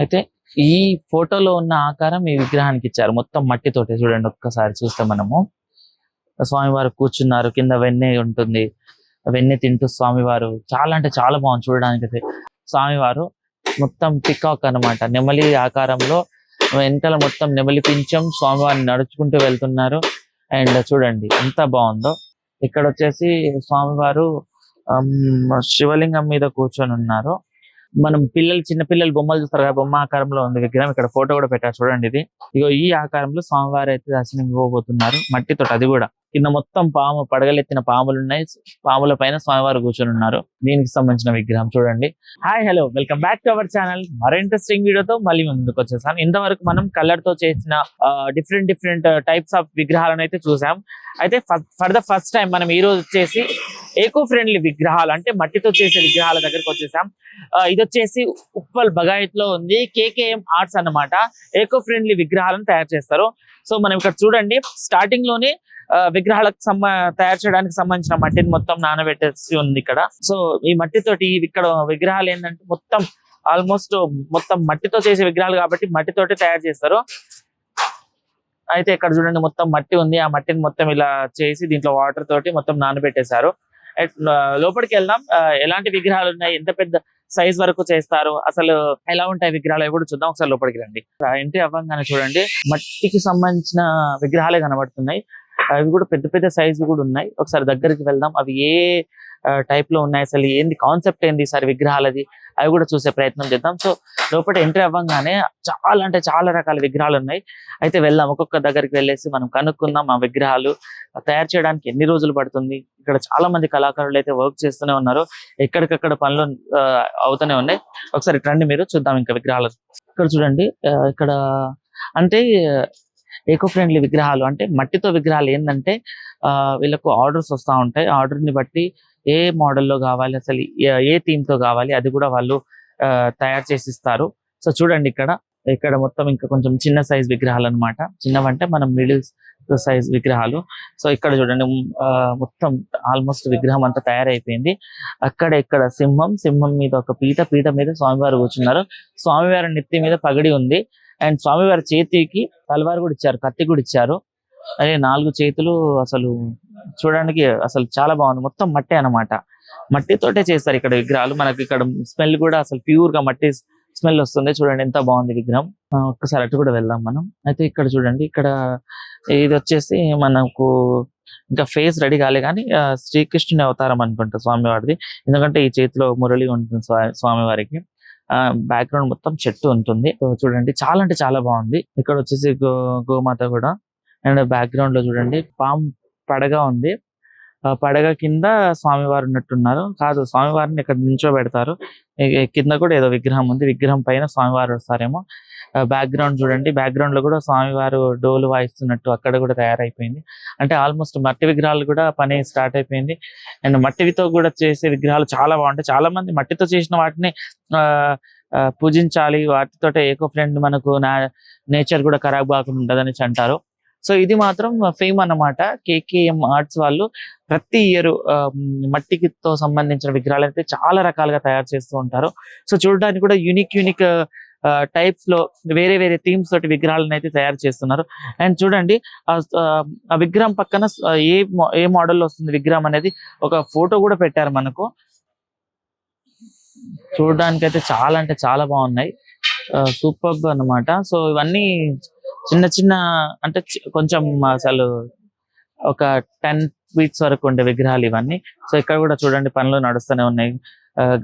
అయితే ఈ ఫోటోలో ఉన్న ఆకారం ఈ విగ్రహానికి ఇచ్చారు. మొత్తం మట్టితోటి చూడండి. ఒక్కసారి చూస్తే మనము స్వామివారు కూర్చున్నారు, కింద వెన్నె ఉంటుంది, వెన్నె తింటూ స్వామివారు చాలా అంటే చాలా బాగుంది చూడడానికి. అయితే స్వామివారు మొత్తం పికాక్ అన్నమాట, నెమలి ఆకారంలో వెనకాల మొత్తం నెమలి పించం, స్వామివారిని నడుచుకుంటూ వెళ్తున్నారు. అండ్ చూడండి ఎంత బాగుందో. ఇక్కడ వచ్చేసి స్వామివారు శివలింగం మీద కూర్చొని ఉన్నారు. మనం చిన్న పిల్లలు బొమ్మలు చూస్తారు కదా, బొమ్మ ఆకారంలో ఉంది విగ్రహం. ఇక్కడ ఫోటో కూడా పెట్టారు చూడండి. ఇది ఇగో ఈ ఆకారంలో స్వామివారు అయితే దర్శనం ఇవ్వబోతున్నారు, మట్టితో. అది కూడా కింద మొత్తం పడగలెత్తిన పాములు ఉన్నాయి. పాముల పైన స్వామివారు కూర్చొని ఉన్నారు. దీనికి సంబంధించిన విగ్రహం చూడండి. Hi, hello, welcome back to our channel. మరో ఇంట్రెస్టింగ్ వీడియోతో మళ్ళీ ముందుకు వచ్చేసాను. ఇంతవరకు మనం కలర్ తో చేసిన డిఫరెంట్ టైప్స్ ఆఫ్ విగ్రహాలను అయితే చూసాం. అయితే ఫర్ ద ఫస్ట్ టైం మనం ఈ రోజు వచ్చేసి ఏకో ఫ్రెండ్లీ విగ్రహాలు, అంటే మట్టితో చేసే విగ్రహాల దగ్గరకు వచ్చేసాం. ఇది వచ్చేసి ఉప్పల్ బగాయత్ లో ఉంది, కేకేఎం ఆర్ట్స్ అన్నమాట. ఏకో ఫ్రెండ్లీ విగ్రహాలను తయారు చేస్తారు. సో మనం ఇక్కడ చూడండి, స్టార్టింగ్ లోనే విగ్రహాలకు తయారు చేయడానికి సంబంధించిన మట్టిని మొత్తం నానబెట్టేసి ఉంది ఇక్కడ. సో ఈ మట్టితోటి ఇక్కడ విగ్రహాలు ఏంటంటే ఆల్మోస్ట్ మొత్తం మట్టితో చేసే విగ్రహాలు కాబట్టి మట్టితోటి తయారు చేస్తారు. అయితే ఇక్కడ చూడండి, మొత్తం మట్టి ఉంది. ఆ మట్టిని మొత్తం ఇలా చేసి దీంట్లో వాటర్ తోటి మొత్తం నానబెట్టేశారు. లోపలికి వెళ్దాం. ఎలాంటి విగ్రహాలు ఉన్నాయి, ఎంత పెద్ద సైజ్ వరకు చేస్తారు, అసలు ఎలా ఉంటాయి విగ్రహాలు కూడా చూద్దాం. ఒకసారి లోపలికి రండి. ఎంట్రీ అవ్వగానే చూడండి, మట్టికి సంబంధించిన విగ్రహాలే కనబడుతున్నాయి. అవి కూడా పెద్ద పెద్ద సైజు కూడా ఉన్నాయి. ఒకసారి దగ్గరికి వెళ్దాం. అవి ఏ టైప్ లో ఉన్నాయి, అసలు ఏంది కాన్సెప్ట్ ఏంది ఈసారి విగ్రహాలది, అవి కూడా చూసే ప్రయత్నం చేద్దాం. సో లోపల ఎంట్రీ అవ్వగానే చాలా అంటే చాలా రకాల విగ్రహాలు ఉన్నాయి. అయితే వెళ్దాం, ఒక్కొక్క దగ్గరికి వెళ్ళేసి మనం కనుక్కుందాం ఆ విగ్రహాలు తయారు చేయడానికి ఎన్ని రోజులు పడుతుంది. ఇక్కడ చాలా మంది కళాకారులు అయితే వర్క్ చేస్తూనే ఉన్నారు, ఎక్కడికక్కడ పనులు అవుతూనే ఉన్నాయి. ఒకసారి రండి, మీరు చూద్దాం ఇంకా విగ్రహాలు. ఇక్కడ చూడండి, ఇక్కడ అంటే ఏకో ఫ్రెండ్లీ విగ్రహాలు అంటే మట్టితో విగ్రహాలు ఏంటంటే వీళ్ళకు ఆర్డర్స్ వస్తూ ఉంటాయి. ఆర్డర్ ని బట్టి ఏ మోడల్లో కావాలి, అసలు ఏ థీమ్ తో కావాలి, అది కూడా వాళ్ళు తయారు చేసి ఇస్తారు. సో చూడండి, ఇక్కడ మొత్తం ఇంకా కొంచెం చిన్న సైజ్ విగ్రహాలు అనమాట. చిన్నవంటే మనం మిడిల్ సైజ్ విగ్రహాలు. సో ఇక్కడ చూడండి, మొత్తం ఆల్మోస్ట్ విగ్రహం అంతా తయారైపోయింది. ఇక్కడ సింహం మీద ఒక పీట మీద స్వామివారు కూర్చున్నారు. స్వామివారి నెత్తి మీద పగడి ఉంది. అండ్ స్వామివారి చేతికి తలవారు కూడా ఇచ్చారు, కత్తి కూడా ఇచ్చారు. అదే 4 చేతులు. అసలు చూడడానికి అసలు చాలా బాగుంది. మొత్తం మట్టి అన్నమాట, మట్టితోటే చేస్తారు ఇక్కడ విగ్రహాలు. మనకి ఇక్కడ స్మెల్ కూడా అసలు ప్యూర్ గా మట్టి స్మెల్ వస్తుంది. చూడండి ఎంత బాగుంది విగ్రహం. ఒక్కసారి అటు కూడా వెళ్దాం మనం. అయితే ఇక్కడ చూడండి, ఇది వచ్చేసి మనకు ఇంకా ఫేస్ రెడీ కాలే కానీ శ్రీకృష్ణుని అవతారం అనుకుంటా స్వామివారిది. ఎందుకంటే ఈ చేతిలో మురళి ఉంటుంది స్వామివారికి. బ్యాక్గ్రౌండ్ మొత్తం చెట్టు ఉంటుంది. చూడండి చాలా అంటే చాలా బాగుంది. ఇక్కడ వచ్చేసి గోమాత కూడా. అండ్ బ్యాక్గ్రౌండ్ లో చూడండి, పడగ ఉంది. పడగ కింద స్వామివారు ఉన్నట్టున్నారు. కాదు, స్వామివారిని ఇక్కడ నించోబెడతారు. కింద కూడా ఏదో విగ్రహం ఉంది, విగ్రహం పైన స్వామివారు వస్తారేమో. బ్యాక్గ్రౌండ్ చూడండి, బ్యాక్గ్రౌండ్ లో కూడా స్వామివారు డోలు వాయిస్తున్నట్టు అక్కడ కూడా తయారైపోయింది. అంటే ఆల్మోస్ట్ మట్టి విగ్రహాలు కూడా పని స్టార్ట్ అయిపోయింది. అండ్ మట్టితో కూడా చేసే విగ్రహాలు చాలా బాగుంటాయి. చాలా మంది మట్టితో చేసిన వాటిని పూజించాలి, వాటితోటే ఏకో ఫ్రెండ్ మనకు నేచర్ కూడా ఖరాబ్ కాకుండా ఉండదని అంటారు. సో ఇది మాత్రం ఫేమ్ అన్నమాట. కేకేఎం ఆర్ట్స్ వాళ్ళు ప్రతి ఇయర్ మట్టితో సంబంధించిన విగ్రహాలు అయితే చాలా రకాలుగా తయారు చేస్తూ ఉంటారు. సో చూడడానికి కూడా యూనిక్ టైప్స్ లో వేరే థీమ్స్ తోటి విగ్రహాలను అయితే తయారు చేస్తున్నారు. అండ్ చూడండి, ఆ విగ్రహం పక్కన ఏ మోడల్లో వస్తుంది విగ్రహం అనేది ఒక ఫోటో కూడా పెట్టారు మనకు. చూడడానికి అయితే చాలా అంటే చాలా బాగున్నాయి, సూపర్ అన్నమాట. సో ఇవన్నీ చిన్న అంటే కొంచెం అసలు ఒక 10 feet వరకు ఉండే విగ్రహాలు ఇవన్నీ. సో ఇక్కడ కూడా చూడండి, పనులు నడుస్తూనే ఉన్నాయి.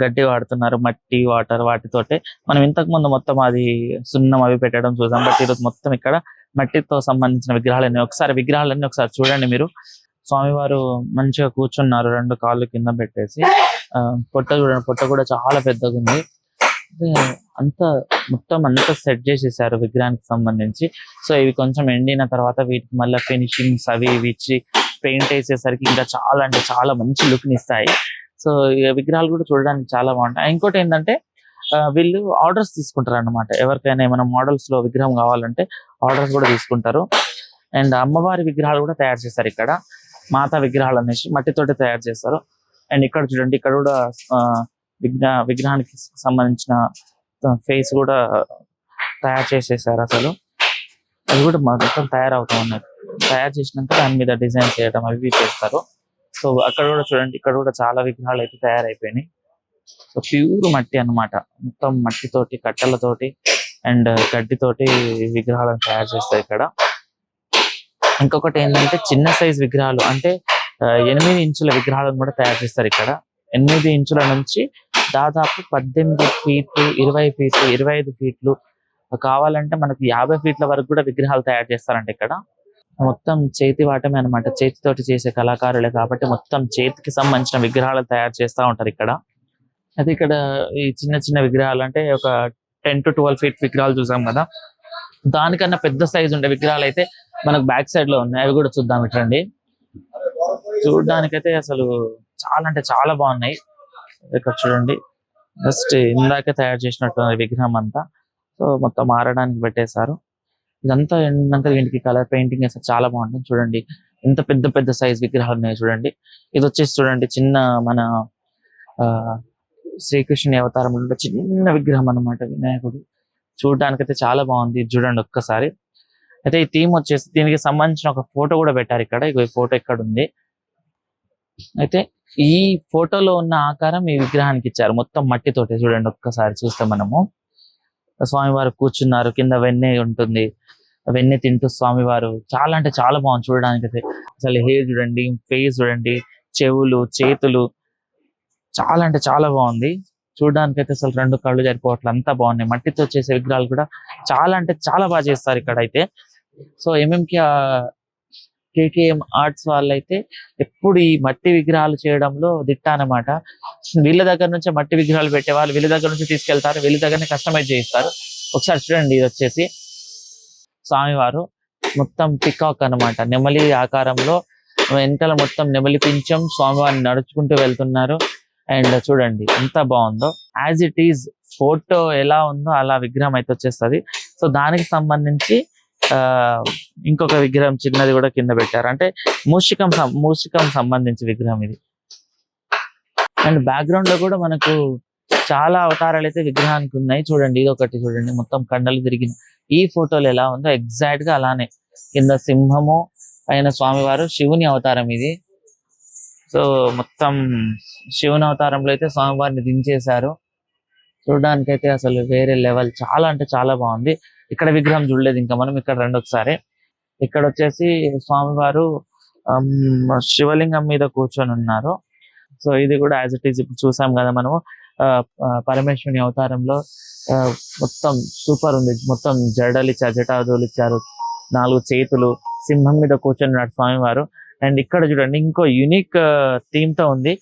గడ్డి వాడుతున్నారు, మట్టి వాటర్ వాటితోటే. మనం ఇంతకు ముందు మొత్తం అది సున్నం అవి పెట్టడం చూసాం, బట్ ఈరోజు మొత్తం ఇక్కడ మట్టితో సంబంధించిన విగ్రహాలన్నీ ఒకసారి చూడండి మీరు. స్వామివారు మంచిగా కూర్చున్నారు, 2 కాళ్ళు కింద పెట్టేసి. పొట్ట చూడండి, పొట్ట కూడా చాలా పెద్దగా ఉంది. మొత్తం అంతా సెట్ చేసేసారు విగ్రహానికి సంబంధించి. సో ఇవి కొంచెం ఎండిన తర్వాత వీటికి మళ్ళీ ఫినిషింగ్స్ అవి ఇవి ఇచ్చి పెయింట్ వేసేసరికి ఇంకా చాలా అంటే చాలా మంచి లుక్ ని ఇస్తాయి. సో ఈ విగ్రహాలు కూడా చూడడానికి చాలా బాగుంటాయి. ఇంకోటి ఏంటంటే వీళ్ళు ఆర్డర్స్ తీసుకుంటారు అన్నమాట. ఎవరికైనా ఏమైనా మోడల్స్ లో విగ్రహం కావాలంటే ఆర్డర్స్ కూడా తీసుకుంటారు. అండ్ అమ్మవారి విగ్రహాలు కూడా తయారు చేస్తారు. ఇక్కడ మాతా విగ్రహాలు అనేసి మట్టితోటి తయారు చేస్తారు. అండ్ ఇక్కడ చూడండి, ఇక్కడ కూడా విగ్రహానికి సంబంధించిన మొత్తం ఫేస్ కూడా తయారు చేసేసారు అసలు. అది కూడా మొత్తం తయారవుతా ఉన్నాయి. తయారు చేసినాక దాని మీద డిజైన్ చేయడం అవి చేస్తారు. సో అక్కడ కూడా చూడండి, ఇక్కడ కూడా చాలా విగ్రహాలు అయితే తయారైపోయినాయి. సో ప్యూర్ మట్టి అన్నమాట, మొత్తం మట్టితోటి కట్టెలతోటి అండ్ గడ్డితోటి విగ్రహాలను తయారు చేస్తారు ఇక్కడ. ఇంకొకటి ఏంటంటే చిన్న సైజ్ విగ్రహాలు అంటే 8 ఇంచుల విగ్రహాలను కూడా తయారు చేస్తారు ఇక్కడ. 8 ఇంచుల నుంచి దాదాపు 18 ఫీట్లు, 20 ఫీట్లు, 25 ఫీట్లు కావాలంటే మనకి 50 ఫీట్ల వరకు కూడా విగ్రహాలు తయారు చేస్తారంట ఇక్కడ. మొత్తం చేతి వాటమే అనమాట, చేతితోటి చేసే కళాకారులే కాబట్టి మొత్తం చేతికి సంబంధించిన విగ్రహాలు తయారు చేస్తూ ఉంటారు ఇక్కడ. అయితే ఇక్కడ ఈ చిన్న చిన్న విగ్రహాలు అంటే ఒక 10 to 12 ఫీట్ విగ్రహాలు చూసాం కదా, దానికన్నా పెద్ద సైజు ఉండే విగ్రహాలు అయితే మనకు బ్యాక్ సైడ్ లో ఉన్నాయి. అవి కూడా చూద్దాం ఇట్రండి. చూడడానికైతే అసలు చాలా అంటే చాలా బాగున్నాయి. ఇక్కడ చూడండి, జస్ట్ ఇందాకే తయారు చేసినట్టు విగ్రహం అంతా. సో మొత్తం ఆరడానికి పెట్టేశారు. ఇదంతా ఎండాక వీటికి కలర్ పెయింటింగ్ వేస్తే చాలా బాగుంటుంది. చూడండి ఎంత పెద్ద పెద్ద సైజ్ విగ్రహాలు ఉన్నాయి చూడండి. ఇది వచ్చేసి చూడండి చిన్న మన శ్రీకృష్ణుని అవతారంలో చిన్న విగ్రహం అన్నమాట, వినాయకుడు. చూడడానికైతే చాలా బాగుంది. ఇది చూడండి ఒక్కసారి. అయితే ఈ థీమ్ వచ్చేసి దీనికి సంబంధించిన ఒక ఫోటో కూడా పెట్టారు ఇక్కడ. ఈ ఫోటో ఇక్కడ ఉంది. అయితే ఈ ఫోటోలో ఉన్న ఆకారం ఈ విగ్రహానికి ఇచ్చారు, మొత్తం మట్టితోటి. చూడండి ఒక్కసారి చూస్తే మనము స్వామివారు కూర్చున్నారు, కింద వెన్నె ఉంటుంది, వెన్నె తింటూ స్వామివారు. చాలా అంటే చాలా బాగుంది చూడడానికి అయితే. అసలు హెయిర్ చూడండి, ఫేస్ చూడండి, చెవులు, చేతులు, చాలా అంటే చాలా బాగుంది చూడడానికి అయితే. అసలు 2 కళ్ళు సరిపోవట్లేదు, అంతా బాగున్నాయి. మట్టితో చేసే విగ్రహాలు కూడా చాలా అంటే చాలా బాగా చేస్తారు ఇక్కడ అయితే. సో కేకేఎం ఆర్ట్స్ వాళ్ళైతే ఎప్పుడు ఈ మట్టి విగ్రహాలు చేయడంలో దిట్ట అన్నమాట. వీళ్ళ దగ్గర నుంచి మట్టి విగ్రహాలు పెట్టేవాళ్ళు వీళ్ళ దగ్గర నుంచి తీసుకెళ్తారు, వీళ్ళ దగ్గరనే కస్టమైజ్ చేయిస్తారు. ఒకసారి చూడండి, ఇది వచ్చేసి స్వామివారు మొత్తం పికాక్ అన్నమాట, నెమలి ఆకారంలో వెనకాల మొత్తం నెమలి పింఛం, స్వామివారిని నడుచుకుంటూ వెళ్తున్నారు. అండ్ చూడండి ఎంత బాగుందో, యాజ్ ఇట్ ఈజ్ ఫోటో ఎలా ఉందో అలా విగ్రహం అయితే వచ్చేస్తుంది. సో దానికి సంబంధించి ఇంకొక విగ్రహం చిన్నది కూడా కింద పెట్టారు, అంటే మూషికం సంబంధించి విగ్రహం ఇది. అండ్ బ్యాక్గ్రౌండ్ లో కూడా మనకు చాలా అవతారాలు అయితే విగ్రహానికి ఉన్నాయి. చూడండి ఇది ఒకటి చూడండి, మొత్తం కండలు తిరిగిన. ఈ ఫోటోలు ఎలా ఉందో ఎగ్జాక్ట్ గా అలానే, కింద సింహము, పైన స్వామివారు, శివుని అవతారం ఇది. సో మొత్తం శివుని అవతారంలో అయితే స్వామివారిని దించేశారు. చూడడానికి అయితే అసలు వేరే లెవెల్, చాలా అంటే చాలా బాగుంది. ఇక్కడ విగ్రహం చూడలేదు ఇంకా మనం, ఇక్కడ రండి ఒకసారి. ఇక్కడ వచ్చేసి స్వామివారు శివలింగం మీద కూర్చొని ఉన్నారు. సో ఇది కూడా యాజ్ ఇట్ ఈజ్ ఇప్పుడు చూసాం కదా మనము పరమేశ్వరుని అవతారంలో. మొత్తం సూపర్ ఉంది, మొత్తం జడలు ఇచ్చారు, జటాదులు ఇచ్చారు, 4 చేతులు, సింహం మీద కూర్చొని స్వామివారు. అండ్ ఇక్కడ చూడండి ఇంకో యూనిక్ థీమ్ తో ఉంది.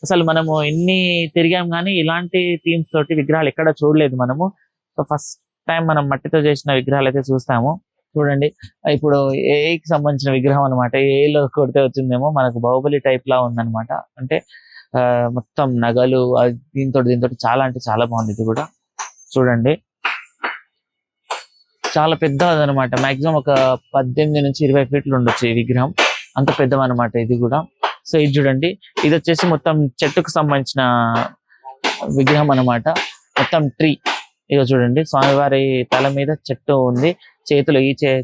అసలు మనము ఎన్ని తిరిగాం కానీ ఇలాంటి థీమ్స్ తోటి విగ్రహాలు ఎక్కడ చూడలేదు మనము. సో ఫస్ట్ టైం మనం మట్టితో చేసిన విగ్రహాలు అయితే చూస్తాము. చూడండి ఇప్పుడు ఏకి సంబంధించిన విగ్రహం అనమాట, ఏలో కొడితే వచ్చిందేమో, మనకు బాహుబలి టైప్ లా ఉందన్నమాట. అంటే మొత్తం నగలు దీంతో చాలా అంటే చాలా బాగుంది. ఇది కూడా చూడండి చాలా పెద్దది అనమాట, మాక్సిమం ఒక 18 నుంచి 20 ఫీట్లు ఉండొచ్చు ఈ విగ్రహం, అంత పెద్దవన్నమాట ఇది కూడా. సో ఇది చూడండి, ఇది వచ్చేసి మొత్తం చెట్టుకు సంబంధించిన విగ్రహం అన్నమాట, మొత్తం ట్రీ. ఇక చూడండి స్వామివారి తల మీద చెట్టు ఉంది, చేతిలో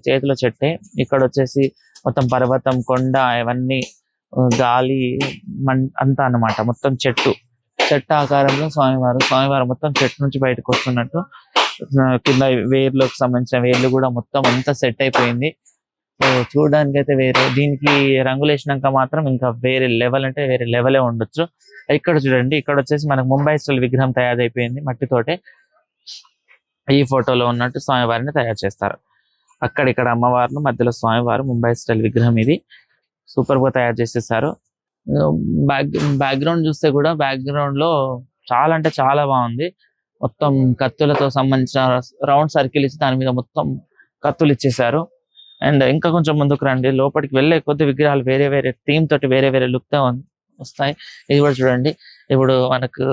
చేతిలో చెట్టే. ఇక్కడ వచ్చేసి మొత్తం పర్వతం, కొండ, ఇవన్నీ గాలి అంతా అన్నమాట, మొత్తం చెట్టు ఆకారంలో స్వామివారు మొత్తం చెట్టు నుంచి బయటకు వస్తున్నట్టు. కింద వేర్లకు సంబంధించిన వేర్లు కూడా మొత్తం అంతా సెట్ అయిపోయింది. సో చూడడానికి అయితే వేరే, దీనికి రంగులు వేసినాక మాత్రం ఇంకా వేరే లెవెల్, అంటే వేరే లెవెలే ఉండొచ్చు. ఇక్కడ చూడండి, ఇక్కడ వచ్చేసి మనకు ముంబై స్టైల్ విగ్రహం తయారైపోయింది మట్టితోటే. ఈ ఫోటోలో ఉన్నట్టు స్వామివారిని తయారు చేస్తారు. అక్కడిక్కడ అమ్మవారు, మధ్యలో స్వామివారు, ముంబై స్టైల్ విగ్రహం ఇది. సూపర్ గా తయారు చేసేసారు. బ్యాక్గ్రౌండ్ చూస్తే కూడా బ్యాక్గ్రౌండ్ లో చాలా అంటే చాలా బాగుంది. మొత్తం కత్తులతో సంబంధించిన రౌండ్ సర్కిల్ ఇచ్చి దాని మీద మొత్తం కత్తులు ఇచ్చేసారు. అండ్ ఇంకా కొంచెం ముందుకు రండి, లోపలికి వెళ్ళే కొద్ది విగ్రహాలు వేరే వేరే థీమ్ తోటి వేరే వేరే లుక్ తో వస్తాయి. ఇది కూడా చూడండి, ఇప్పుడు మనకు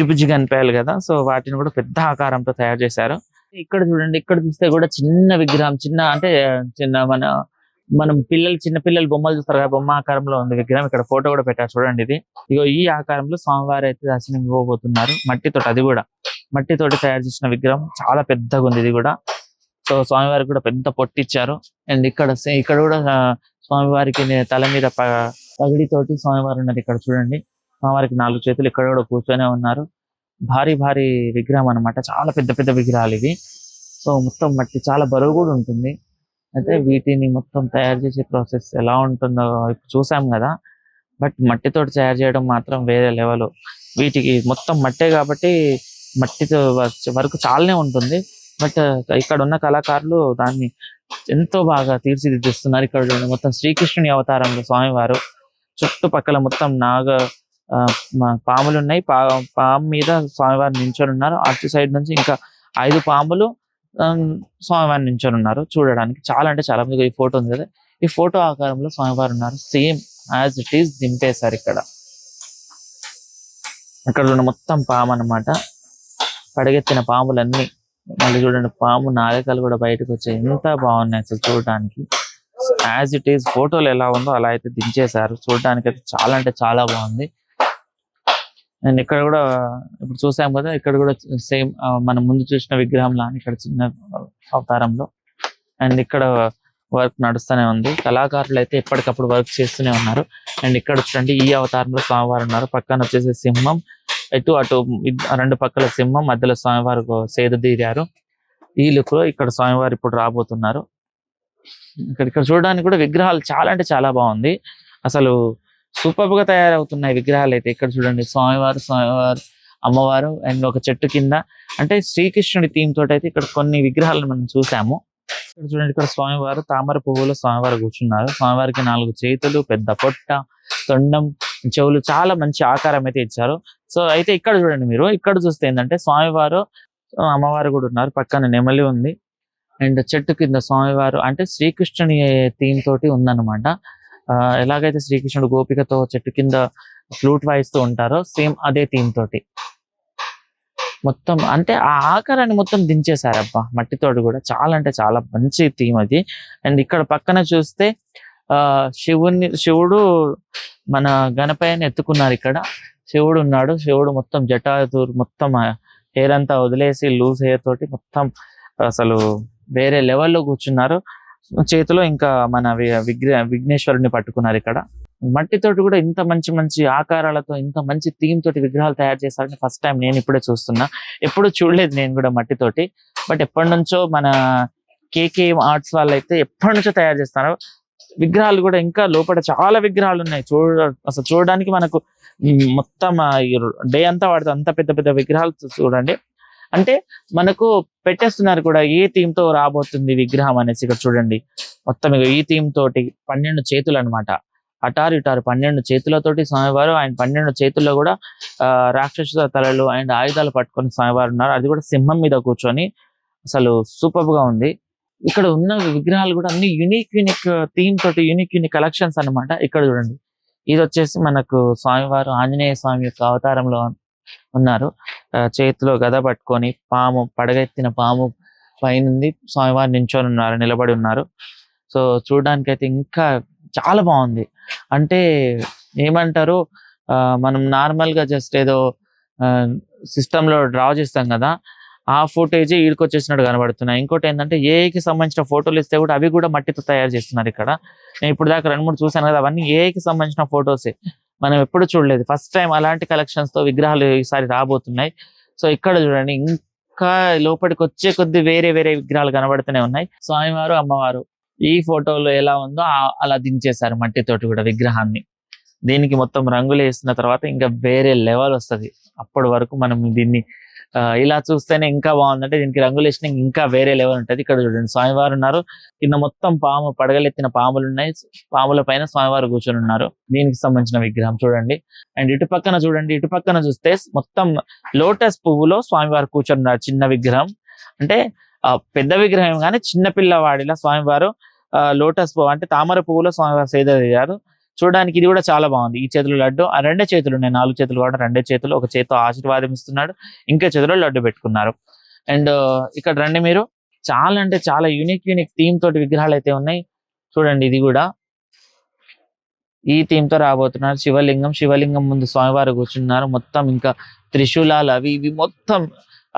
బుజ్జి కనిపించాలి కదా, సో వాటిని కూడా పెద్ద ఆకారంతో తయారు చేశారు. ఇక్కడ చూడండి, ఇక్కడ చూస్తే కూడా చిన్న విగ్రహం, చిన్న మనం చిన్న పిల్లలు బొమ్మలు చూస్తారు కదా, బొమ్మ ఆకారంలో ఉంది విగ్రహం. ఇక్కడ ఫోటో కూడా పెట్టారు చూడండి. ఇది ఇగో ఈ ఆకారంలో స్వామివారు అయితే దర్శనం ఇవ్వబోతున్నారు మట్టితో. అది కూడా మట్టితోటి తయారు చేసిన విగ్రహం చాలా పెద్దగా ఉంది ఇది కూడా. సో స్వామివారికి కూడా పెద్ద పొట్టిచ్చారు. అండ్ ఇక్కడ కూడా స్వామివారికి తల మీద పగిడితోటి స్వామివారు ఉన్నారు. ఇక్కడ చూడండి, స్వామివారికి 4 చేతులు. ఇక్కడ కూడా కూర్చొనే ఉన్నారు. భారీ భారీ విగ్రహం అన్నమాట, చాలా పెద్ద పెద్ద విగ్రహాలు ఇవి. సో మొత్తం మట్టి చాలా బరువు కూడా ఉంటుంది. అయితే వీటిని మొత్తం తయారు చేసే ప్రాసెస్ ఎలా ఉంటుందో ఇప్పుడు చూసాం కదా. బట్ మట్టితోటి తయారు చేయడం మాత్రం వేరే లెవెల్. వీటికి మొత్తం మట్టే కాబట్టి మట్టితో వరకు చాలానే ఉంటుంది. బట్ ఇక్కడ ఉన్న కళాకారులు దాన్ని ఎంతో బాగా తీర్చిదిద్దిస్తున్నారు. ఇక్కడ చూడండి, మొత్తం శ్రీకృష్ణుని అవతారంలో స్వామివారు, చుట్టుపక్కల మొత్తం పాములు ఉన్నాయి. పాము మీద స్వామివారు నించొని ఉన్నారు. అటు సైడ్ నుంచి ఇంకా 5 పాములు స్వామివారు నించొని ఉన్నారు. చూడడానికి చాలా అంటే చాలా మంది. ఈ ఫోటో ఉంది కదా, ఈ ఫోటో ఆకారంలో స్వామివారు ఉన్నారు. సేమ్ యాజ్ ఇట్ ఈస్ దింపేశారు ఇక్కడ. ఇక్కడ చూడండి, మొత్తం పాము అన్నమాట, పడగెత్తిన పాములన్నీ. మళ్ళీ చూడండి, పాము నాగకాలు కూడా బయటకు వచ్చాయి. ఎంత బాగున్నాయి అసలు చూడడానికి. యాజ్ ఇట్ ఈస్ ఫోటోలు ఎలా ఉందో అలా అయితే దించేశారు. చూడడానికి అయితే చాలా అంటే చాలా బాగుంది. అండ్ ఇక్కడ కూడా ఇప్పుడు చూసాం కదా, ఇక్కడ కూడా సేమ్ మనం ముందు చూసిన విగ్రహం లాగా ఇక్కడ చిన్న అవతారంలో. అండ్ ఇక్కడ వర్క్ నడుస్తూనే ఉంది. కళాకారులు అయితే ఎప్పటికప్పుడు వర్క్ చేస్తూనే ఉన్నారు. అండ్ ఇక్కడ చూడండి, ఈ అవతారంలో స్వామివారు ఉన్నారు. పక్కన వచ్చేసి సింహం, అటు 2 పక్కల సింహం, మధ్యలో స్వామివారు సేద తీరారు. ఈ లుక్ లో ఇక్కడ స్వామివారు ఇప్పుడు రాబోతున్నారు. ఇక్కడ చూడడానికి కూడా విగ్రహాలు చాలా అంటే చాలా బాగుంది. అసలు సూపర్ గా తయారవుతున్నాయి విగ్రహాలు అయితే. ఇక్కడ చూడండి, స్వామివారు అమ్మవారు అండ్ ఒక చెట్టు కింద, అంటే శ్రీకృష్ణుడి థీమ్ తోటి అయితే ఇక్కడ కొన్ని విగ్రహాలను మనం చూసాము. ఇక్కడ చూడండి, ఇక్కడ స్వామివారు తామర పువ్వులో స్వామివారు కూర్చున్నారు. స్వామివారికి 4 చేతులు, పెద్ద పొట్ట, తొండం, చెవులు, చాలా మంచి ఆకారం అయితే ఇచ్చారు. సో అయితే ఇక్కడ చూడండి, మీరు ఇక్కడ చూస్తే ఏంటంటే స్వామివారు అమ్మవారు కూడా ఉన్నారు. పక్కన నెమలి ఉంది. అండ్ చెట్టు కింద స్వామివారు, అంటే శ్రీకృష్ణుని థీమ్ తోటి ఉందన్నమాట. ఎలాగైతే శ్రీకృష్ణుడు గోపికతో చెట్టు కింద ఫ్లూట్ వాయిస్తూ ఉంటారో సేమ్ అదే థీమ్ తోటి మొత్తం, అంటే ఆ ఆకారాన్ని మొత్తం దించేశారబ్బా మట్టితోటి కూడా. చాలా అంటే చాలా మంచి థీమ్ అది. అండ్ ఇక్కడ పక్కన చూస్తే శివుడు మన గణపయ్యని ఎత్తుకున్నారు. ఇక్కడ శివుడు ఉన్నాడు. శివుడు మొత్తం జటాతూరు, మొత్తం హెయిర్ అంతా వదిలేసి లూజ్ హెయిర్ తోటి మొత్తం అసలు వేరే లెవెల్లో కూర్చున్నారు. చేతిలో ఇంకా మన విఘ్నేశ్వరుని పట్టుకున్నారు. ఇక్కడ మట్టితోటి కూడా ఇంత మంచి మంచి ఆకారాలతో, ఇంత మంచి థీమ్ తోటి విగ్రహాలు తయారు చేశారని ఫస్ట్ టైం నేను ఇప్పుడే చూస్తున్నా. ఎప్పుడు చూడలేదు నేను కూడా మట్టితోటి. బట్ ఎప్పటి నుంచో మన కేకే ఆర్ట్స్ వాళ్ళు అయితే ఎప్పటి నుంచో తయారు చేస్తున్నారు విగ్రహాలు కూడా. ఇంకా లోపల చాలా విగ్రహాలు ఉన్నాయి. అసలు చూడడానికి మనకు మొత్తం డే అంతా వాడుతుంది. అంత పెద్ద పెద్ద విగ్రహాలు చూడండి. అంటే మనకు పెట్టేస్తున్నారు కూడా ఏ థీమ్ తో రాబోతుంది విగ్రహం అనేసి. ఇక్కడ చూడండి, మొత్తం ఈ థీమ్ తోటి 12 చేతులు అనమాట. ఇటారు 12 చేతులతోటి స్వామివారు. ఆయన 12 చేతుల్లో కూడా రాక్షసుల తలలు అండ్ ఆయుధాలు పట్టుకొని స్వామివారు ఉన్నారు. అది కూడా సింహం మీద కూర్చొని. అసలు సూపర్ గా ఉంది. ఇక్కడ ఉన్న విగ్రహాలు కూడా అన్ని యూనిక్ థీమ్ తోటి, యూనిక్ కలెక్షన్స్ అన్నమాట. ఇక్కడ చూడండి, ఇది వచ్చేసి మనకు స్వామివారు ఆంజనేయ స్వామి యొక్క అవతారంలో ఉన్నారు. చేతిలో గద పట్టుకొని పాము, పడగెత్తిన పాము పైనుంది. స్వామివారు నించొని ఉన్నారు, నిలబడి ఉన్నారు. సో చూడడానికి అయితే ఇంకా చాలా బాగుంది. అంటే ఏమంటారు, మనం నార్మల్ గా జస్ట్ ఏదో సిస్టమ్ లో డ్రా చేస్తాం కదా, ఆ ఫుటేజ్ ఈడికి వచ్చేసినట్టు కనబడుతున్నాయి. ఇంకోటి ఏంటంటే ఏఐకి సంబంధించిన ఫోటోలు ఇస్తే కూడా అవి కూడా మట్టితో తయారు చేస్తున్నారు ఇక్కడ. నేను ఇప్పుడు దాకా 2-3 చూసాను కదా, అవన్నీ ఏఐకి సంబంధించిన ఫొటోసే. మనం ఎప్పుడు చూడలేదు. ఫస్ట్ టైం అలాంటి కలెక్షన్స్ తో విగ్రహాలు ఈసారి రాబోతున్నాయి. సో ఇక్కడ చూడండి, ఇంకా లోపలికి వచ్చే కొద్ది వేరే వేరే విగ్రహాలు కనబడుతూనే ఉన్నాయి. స్వామివారు అమ్మవారు ఈ ఫోటోలో ఎలా ఉందో అలా దించేశారు మట్టితోటి కూడా విగ్రహాన్ని. దీనికి మొత్తం రంగులు వేసిన తర్వాత ఇంకా వేరే లెవెల్ వస్తుంది. అప్పటి వరకు మనం దీన్ని ఇలా చూస్తేనే ఇంకా బాగుందంటే, దీనికి రంగులు వేసిన ఇంకా వేరే లెవెల్ ఉంటుంది. ఇక్కడ చూడండి, స్వామివారు ఉన్నారు. కింద మొత్తం పడగలెత్తిన పాములు ఉన్నాయి. పాముల పైన స్వామివారు కూర్చొని ఉన్నారు. దీనికి సంబంధించిన విగ్రహం చూడండి. అండ్ ఇటు పక్కన చూడండి, ఇటు పక్కన చూస్తే మొత్తం లోటస్ పువ్వులో స్వామివారు కూర్చొని ఉన్నారు. చిన్న విగ్రహం, అంటే పెద్ద విగ్రహం కానీ చిన్న పిల్లవాడిలా స్వామివారు లోటస్ పువ్వు, అంటే తామర పువ్వులో స్వామివారు సేద తీరారు. చూడడానికి ఇది కూడా చాలా బాగుంది. ఈ చేతులు లడ్డు, ఆ 2 చేతులు ఉన్నాయి. 4 చేతులు కూడా 2 చేతులు. ఒక చేతితో ఆశీర్వాదం ఇస్తున్నాడు, ఇంకో చేతిలో లడ్డు పెట్టుకున్నారు. అండ్ ఇక్కడ రండి మీరు, చాలా అంటే చాలా యూనిక్ థీమ్ తోటి విగ్రహాలు అయితే ఉన్నాయి. చూడండి, ఇది కూడా ఈ థీమ్ తో రాబోతున్నారు. శివలింగం ముందు స్వామివారు కూర్చున్నారు. మొత్తం ఇంకా త్రిశూలాలు అవి ఇవి మొత్తం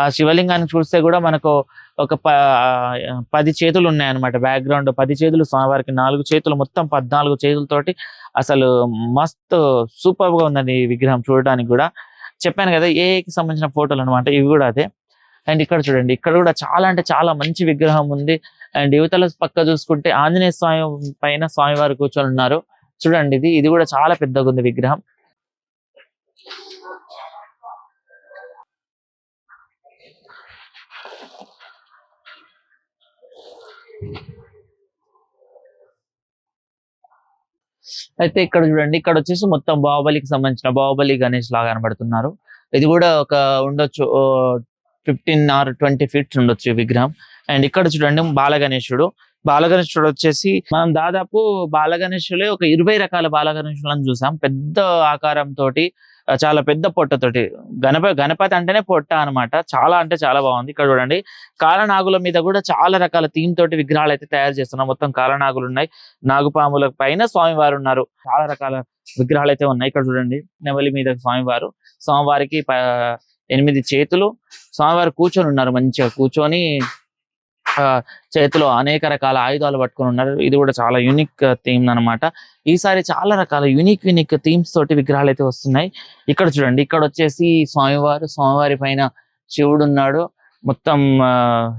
ఆ శివలింగాన్ని చూస్తే కూడా మనకు ఒక 10 చేతులు ఉన్నాయన్నమాట. బ్యాక్గ్రౌండ్ 10 చేతులు స్వామివారికి, 4 చేతులు, మొత్తం 14 చేతులతోటి అసలు మస్తు సూపర్ గా ఉందండి ఈ విగ్రహం చూడడానికి కూడా. చెప్పాను కదా ఏకి సంబంధించిన ఫోటోలు అనమాట ఇవి కూడా అదే. అండ్ ఇక్కడ చూడండి, ఇక్కడ కూడా చాలా అంటే చాలా మంచి విగ్రహం ఉంది. అండ్ యువతల పక్క చూసుకుంటే ఆంజనేయ స్వామి పైన స్వామివారు కూర్చొని ఉన్నారు. చూడండి ఇది కూడా చాలా పెద్దగా ఉంది విగ్రహం. అయితే ఇక్కడ చూడండి, ఇక్కడ వచ్చేసి మొత్తం బాహుబలికి సంబంధించిన బాహుబలి గణేష్ లాగా కనబడుతున్నారు. ఇది కూడా ఒక ఉండొచ్చు 15 or 20 ఫీట్స్ ఉండొచ్చు ఈ విగ్రహం. అండ్ ఇక్కడ చూడండి బాలగణేశుడు. బాలగణేశుడు వచ్చేసి మనం దాదాపు బాలగణేశులే ఒక 20 రకాల బాలగణేశులను చూసాం. పెద్ద ఆకారం తోటి, చాలా పెద్ద పొట్టతోటి. గణపతి అంటేనే పొట్ట అనమాట. చాలా అంటే చాలా బాగుంది. ఇక్కడ చూడండి కాలనాగుల మీద కూడా చాలా రకాల థీమ్ తోటి విగ్రహాలు అయితే తయారు చేస్తున్నాం. మొత్తం కాలనాగులు ఉన్నాయి, నాగుపాముల పైన స్వామివారు ఉన్నారు. చాలా రకాల విగ్రహాలు అయితే ఉన్నాయి. ఇక్కడ చూడండి నెమలి మీద స్వామివారు, స్వామివారికి 8 చేతులు, స్వామివారు కూర్చొని ఉన్నారు. మంచిగా కూర్చొని చేతిలో అనేక రకాల ఆయుధాలు పట్టుకొని ఉన్నారు. ఇది కూడా చాలా యూనిక్ థీమ్ అన్నమాట. ఈసారి చాలా రకాల యూనిక్ థీమ్స్ తోటి విగ్రహాలు అయితే వస్తున్నాయి. ఇక్కడ చూడండి, ఇక్కడ వచ్చేసి స్వామివారి పైన శివుడు ఉన్నాడు. మొత్తం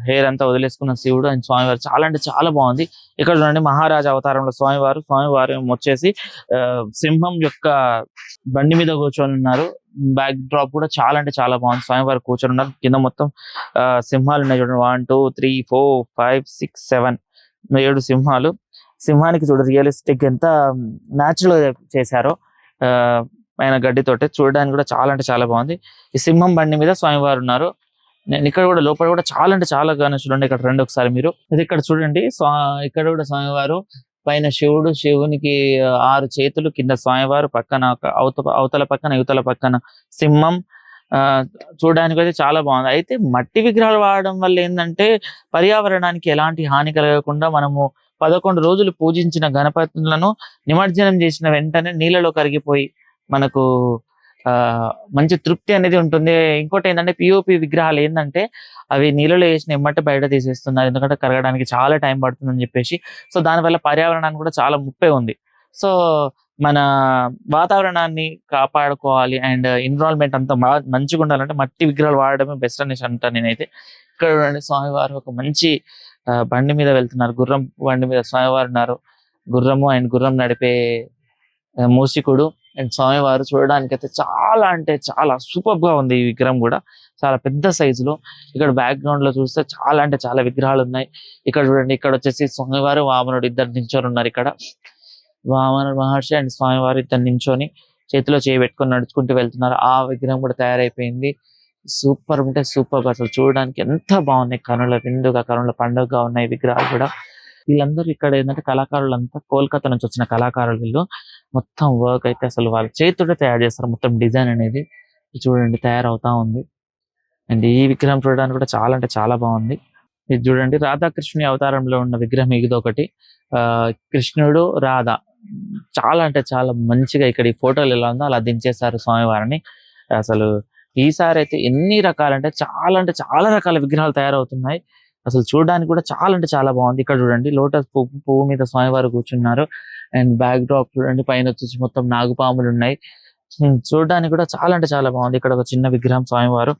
హెయిర్ అంతా వదిలేసుకున్న శివుడు అండ్ స్వామివారు చాలా అంటే చాలా బాగుంది. ఇక్కడ చూడండి మహారాజా అవతారంలో స్వామివారు వచ్చేసి సింహం యొక్క బండి మీద కూర్చొని ఉన్నారు. బ్యాక్ డ్రాప్ కూడా చాలా అంటే చాలా బాగుంది. స్వామివారు కూర్చొని ఉన్నారు. కింద మొత్తం సింహాలు ఉన్నాయి చూడండి. 1 2 3 4 5 6 7 7 సింహాలు. సింహానికి చూడ రియలిస్టిక్ ఎంత న్యాచురల్ గా చేశారో పైన గడ్డితోటి. చూడడానికి కూడా చాలా అంటే చాలా బాగుంది. ఈ సింహం బండి మీద స్వామివారు ఉన్నారు. నేను ఇక్కడ కూడా లోపల కూడా చాలా అంటే చాలా చూడండి. ఇక్కడ రండి ఒకసారి మీరు. ఇది ఇక్కడ చూడండి, ఇక్కడ కూడా స్వామివారు పైన శివునికి 6 చేతులు, కింద స్వామివారు, పక్కన అవతల పక్కన యువతల పక్కన సింహం. చూడడానికి అయితే చాలా బాగుంది. అయితే మట్టి విగ్రహాలు వాడడం వల్ల ఏంటంటే పర్యావరణానికి ఎలాంటి హాని కలగకుండా మనము 11 రోజులు పూజించిన గణపతులను నిమజ్జనం చేసిన వెంటనే నీళ్ళలో కరిగిపోయి మనకు మంచి తృప్తి అనేది ఉంటుంది. ఇంకోటి ఏంటంటే పిఓపి విగ్రహాలు ఏంటంటే అవి నీళ్ళలో వేసిన ఎమ్మటే బయట తీసేస్తున్నారు, ఎందుకంటే కరగడానికి చాలా టైం పడుతుందని చెప్పేసి. సో దానివల్ల పర్యావరణానికి కూడా చాలా ముప్పే ఉంది. సో మన వాతావరణాన్ని కాపాడుకోవాలి అండ్ ఎన్విరాన్మెంట్ అంతా మంచిగా ఉండాలంటే మట్టి విగ్రహాలు వాడడమే బెస్ట్ అనేసి అంటాను నేనైతే. ఇక్కడ చూడండి స్వామివారు ఒక మంచి బండి మీద వెళ్తున్నారు. గుర్రం బండి మీద స్వామివారు ఉన్నారు. గుర్రము అండ్ గుర్రం నడిపే మూషికుడు అండ్ స్వామివారు చూడడానికి అయితే చాలా అంటే చాలా సూపర్ గా ఉంది. ఈ విగ్రహం కూడా చాలా పెద్ద సైజులో. ఇక్కడ బ్యాక్గ్రౌండ్ లో చూస్తే చాలా అంటే చాలా విగ్రహాలు ఉన్నాయి. ఇక్కడ చూడండి, ఇక్కడ వచ్చేసి స్వామివారు వామనుడు ఇద్దరు నించొని ఉన్నారు. ఇక్కడ వామన మహర్షి అండ్ స్వామివారు ఇద్దరు నించొని చేతిలో చేయి పెట్టుకొని నడుచుకుంటూ వెళ్తున్నారు. ఆ విగ్రహం కూడా తయారైపోయింది. సూపర్ అంటే సూపర్. అసలు చూడడానికి ఎంత బాగున్నాయి. కనుల విందుగా, కనుల పండుగగా ఉన్నాయి విగ్రహాలు కూడా. వీళ్ళందరూ ఇక్కడ ఏంటంటే కళాకారులంతా కోల్కతా నుంచి వచ్చిన కళాకారులు. వీళ్ళు మొత్తం వర్క్ అయితే అసలు వాళ్ళ చేతితో తయారు చేస్తారు. మొత్తం డిజైన్ అనేది చూడండి తయారవుతా ఉంది. అండ్ ఈ విగ్రహం చూడడానికి కూడా చాలా అంటే చాలా బాగుంది. ఇది చూడండి రాధాకృష్ణుని అవతారంలో ఉన్న విగ్రహం ఇది ఒకటి. కృష్ణుడు రాధ చాలా అంటే చాలా మంచిగా ఇక్కడ ఈ ఫోటోలు ఎలా ఉందో అలా దించేశారు స్వామివారిని. అసలు ఈసారి అయితే ఎన్ని రకాలంటే చాలా రకాల విగ్రహాలు తయారవుతున్నాయి. అసలు చూడడానికి కూడా చాలా అంటే చాలా బాగుంది. ఇక్కడ చూడండి లోటస్ పువ్వు మీద స్వామివారు కూర్చున్నారు. అండ్ బ్యాక్ డ్రాప్ చూడండి, పైన వచ్చేసి మొత్తం నాగుపాములు ఉన్నాయి. చూడడానికి కూడా చాలా అంటే చాలా బాగుంది. ఇక్కడ ఒక చిన్న విగ్రహం స్వామివారు.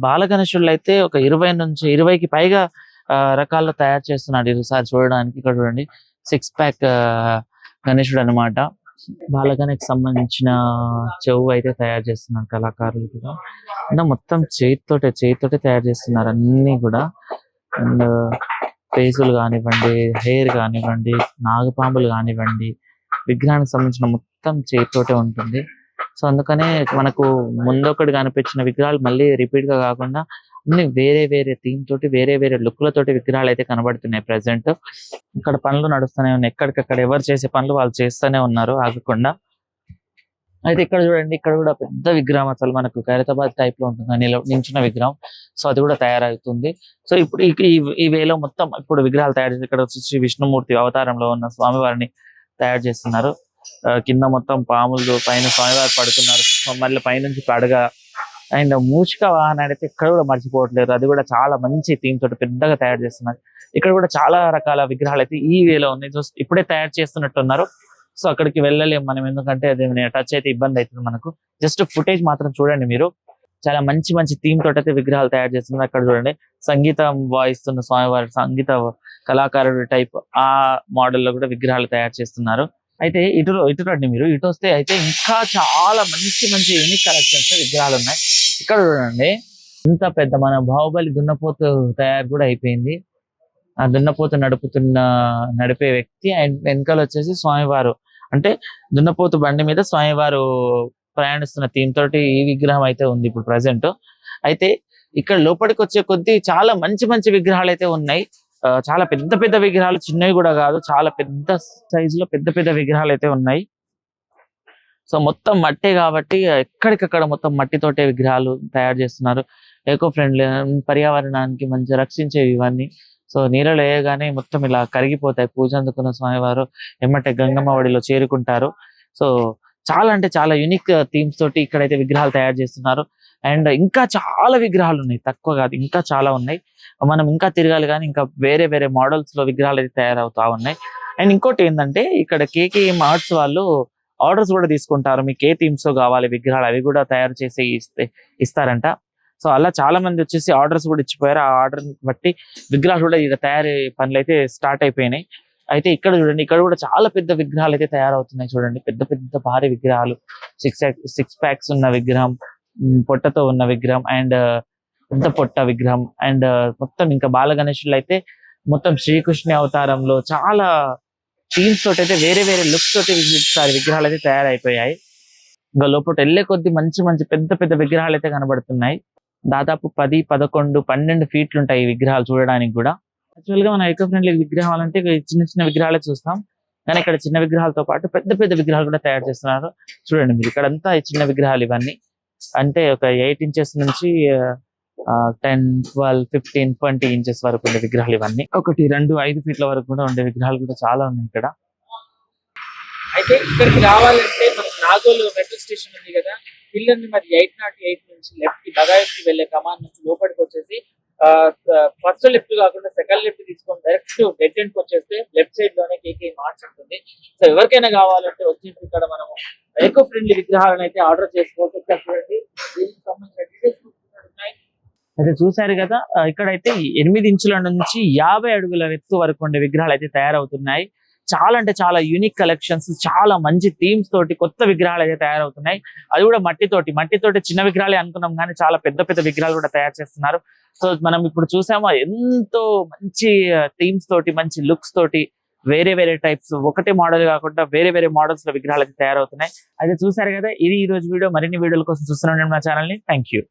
బాల గణేశుళ్ళు అయితే ఒక 20 నుంచి 20కి పైగా రకాల్లో తయారు చేస్తున్నాడు ఈసారి చూడడానికి. ఇక్కడ చూడండి 6 ప్యాక్ గణేశుడు అనమాట. బాలగణకి సంబంధించిన చెవు అయితే తయారు చేస్తున్నారు కళాకారులు కూడా. అంటే మొత్తం చేతితోటే తయారు చేస్తున్నారు అన్ని కూడా. అండ్ ఫేసులు కానివ్వండి, హెయిర్ కానివ్వండి, నాగపాములు కానివ్వండి, విగ్రహానికి సంబంధించిన మొత్తం చేతితోటే ఉంటుంది. సో అందుకనే మనకు ముందొకటి కనిపించిన విగ్రహాలు మళ్ళీ రిపీట్ గా కాకుండా అన్ని వేరే థీమ్ తోటి వేరే లుక్లతోటి విగ్రహాలు అయితే కనబడుతున్నాయి ప్రెసెంట్. ఇక్కడ పనులు నడుస్తూనే ఉన్నాయి. ఎక్కడికక్కడ ఎవరు చేసే పనులు వాళ్ళు చేస్తూనే ఉన్నారు ఆగకుండా. అయితే ఇక్కడ చూడండి, ఇక్కడ కూడా పెద్ద విగ్రహం అసలు మనకు ఖైరతాబాద్ టైప్ లో ఉంటుంది నించున్న విగ్రహం. సో అది కూడా తయారవుతుంది. సో ఇప్పుడు ఈ వేలో మొత్తం ఇప్పుడు విగ్రహాలు తయారు చేసి ఇక్కడ వచ్చి విష్ణుమూర్తి అవతారంలో ఉన్న స్వామివారిని తయారు చేస్తున్నారు. కింద మొత్తం పాములు, పైన స్వామివారు పడుతున్నారు. మళ్ళీ పైనుంచి పడగ అండ్ మూషిక వాహనాన్ని అయితే ఇక్కడ కూడా మర్చిపోవట్లేదు, అది కూడా చాలా మంచి థీమ్ తోటి పెద్దగా తయారు చేస్తున్నారు. ఇక్కడ కూడా చాలా రకాల విగ్రహాలు అయితే ఈ వేలో ఉన్నాయి, జస్ట్ ఇప్పుడే తయారు చేస్తున్నట్టున్నారు. సో అక్కడికి వెళ్ళలేము మనం, ఎందుకంటే అది టచ్ అయితే ఇబ్బంది అవుతుంది మనకు. జస్ట్ ఫుటేజ్ మాత్రం చూడండి మీరు, చాలా మంచి మంచి థీమ్ తోటి అయితే విగ్రహాలు తయారు చేస్తున్నారు. అక్కడ చూడండి సంగీతం వాయిస్తున్న స్వామివారి సంగీత కళాకారుడు టైప్ ఆ మోడల్లో కూడా విగ్రహాలు తయారు చేస్తున్నారు. అయితే ఇటు రండి మీరు, ఇటు వస్తే అయితే ఇంకా చాలా మంచి మంచి యూనిక్ కలెక్షన్స్ విగ్రహాలు ఉన్నాయి. ఇక్కడ చూడండి ఇంత పెద్ద మన బాహుబలి దున్నపోతు తయారు కూడా అయిపోయింది. ఆ దున్నపోతు నడిపే వ్యక్తి అండ్ వెనకాల వచ్చేసి స్వామివారు, అంటే దున్నపోతు బండి మీద స్వామివారు ప్రయాణిస్తున్న థీమ్ తోటి ఈ విగ్రహం అయితే ఉంది ఇప్పుడు ప్రజెంట్. అయితే ఇక్కడ లోపలికి వచ్చే కొద్దీ చాలా మంచి మంచి విగ్రహాలు అయితే ఉన్నాయి. చాలా పెద్ద పెద్ద విగ్రహాలు, చిన్నవి కూడా కాదు, చాలా పెద్ద సైజులో పెద్ద పెద్ద విగ్రహాలు అయితే ఉన్నాయి. సో మొత్తం మట్టే కాబట్టి ఎక్కడికక్కడ మొత్తం మట్టితోటే విగ్రహాలు తయారు చేస్తున్నారు. ఎకో ఫ్రెండ్లీ, పర్యావరణానికి మంచి రక్షించేవి ఇవన్నీ. సో నీళ్ళలో వేయగానే మొత్తం ఇలా కరిగిపోతాయి. పూజ అందుకున్న స్వామివారు ఎమ్మటే గంగమ్మ ఒడిలో చేరుకుంటారు. సో చాలా అంటే చాలా యూనిక్ థీమ్స్ తోటి ఇక్కడైతే విగ్రహాలు తయారు చేస్తున్నారు. అండ్ ఇంకా చాలా విగ్రహాలు ఉన్నాయి, తక్కువ కాదు, ఇంకా చాలా ఉన్నాయి. మనం ఇంకా తిరగాలి కానీ ఇంకా వేరే వేరే మోడల్స్ లో విగ్రహాలు అయితే తయారవుతా ఉన్నాయి. అండ్ ఇంకోటి ఏంటంటే ఇక్కడ కేకేఎం ఆర్ట్స్ వాళ్ళు ఆర్డర్స్ కూడా తీసుకుంటారు. మీకు ఏ థీమ్స్ కావాలి విగ్రహాలు, అవి కూడా తయారు చేసి ఇస్తారంట. సో అలా చాలా మంది వచ్చేసి ఆర్డర్స్ కూడా ఇచ్చిపోయారు. ఆ ఆర్డర్ బట్టి విగ్రహాలు కూడా ఇక తయారీ పనులు అయితే స్టార్ట్ అయిపోయినాయి. అయితే ఇక్కడ చూడండి, ఇక్కడ కూడా చాలా పెద్ద విగ్రహాలు అయితే తయారవుతున్నాయి. చూడండి పెద్ద పెద్ద భారీ విగ్రహాలు, సిక్స్ ప్యాక్స్ ఉన్న విగ్రహం, పొట్టతో ఉన్న విగ్రహం అండ్ పెద్ద పొట్ట విగ్రహం అండ్ మొత్తం ఇంకా బాల గణేశులు అయితే మొత్తం శ్రీకృష్ణ అవతారంలో చాలా థీమ్స్ తోటి అయితే వేరే వేరే లుక్స్ తోటి విగ్రహాలు అయితే తయారైపోయాయి. ఇంకా లోపల వెళ్ళే కొద్ది మంచి మంచి పెద్ద పెద్ద విగ్రహాలు అయితే కనబడుతున్నాయి. దాదాపు 10, 11, 12 ఫీట్లు ఉంటాయి ఈ విగ్రహాలు చూడడానికి కూడా. యాక్చువల్ గా మనం ఎకో ఫ్రెండ్లీ విగ్రహాలు అంటే చిన్న చిన్న విగ్రహాలే చూస్తాం, కానీ ఇక్కడ చిన్న విగ్రహాలతో పాటు పెద్ద పెద్ద విగ్రహాలు కూడా తయారు చేస్తున్నారు. చూడండి మీరు ఇక్కడ అంతా చిన్న విగ్రహాలు ఇవన్నీ, అంటే ఒక 8 ఇంచెస్ నుంచి 10, 12, 15, 20 ఇంచెస్ వరకు ఉండే విగ్రహాలు ఇవన్నీ. 1, 2, 5 ఫీట్ల వరకు కూడా ఉండే విగ్రహాలు కూడా చాలా ఉన్నాయి ఇక్కడ. అయితే ఇక్కడికి రావాలంటే మనకి నాగోలు మెట్రో స్టేషన్ ఉంది కదా, పిల్లర్ని మరి 808 నుంచి లెఫ్ట్ కి బగాయత్కి వెళ్లే కమాన్ నుంచి లోపలికి వచ్చేసి ఫస్ట్ లిఫ్ట్ కాకుండా సెకండ్ లిఫ్ట్ తీసుకొని డైరెక్ట్ డెడ్ ఎండ్ కి వచ్చేస్తే లెఫ్ట్ సైడ్ లోనే కేకే మార్ట్స్ ఉంటుంది. సో ఎవరికైనా కావాలంటే వచ్చేసి ఇక్కడ మనము ఎకో ఫ్రెండ్లీ విగ్రహాలను అయితే ఆర్డర్ చేసుకోవచ్చు. చూడండి దీనికి సంబంధించిన డీటెయిల్స్ ఉన్నాయి. అయితే చూసారు కదా, ఇక్కడైతే 8 ఇంచుల నుంచి 50 అడుగుల ఎత్తు వరకు ఉండే విగ్రహాలు అయితే తయారవుతున్నాయి. చాలా అంటే చాలా యూనిక్ కలెక్షన్స్, చాలా మంచి థీమ్స్ తోటి కొత్త విగ్రహాలు అయితే తయారవుతున్నాయి. అది కూడా మట్టితోటి చిన్న విగ్రహాలే అనుకున్నాం కానీ చాలా పెద్ద పెద్ద విగ్రహాలు కూడా తయారు చేస్తున్నారు. సో మనం ఇప్పుడు చూసామో ఎంతో మంచి థీమ్స్ తోటి, మంచి లుక్స్ తోటి, వేరే వేరే టైప్స్, ఒకటే మోడల్ కాకుండా వేరే వేరే మోడల్స్ లో విగ్రహాలు అయితే తయారవుతున్నాయి. అయితే చూసారు కదా, ఇది ఈ రోజు వీడియో. మరిన్ని వీడియోల కోసం చూస్తూనే ఉండండి మా ఛానల్ ని. Thank you.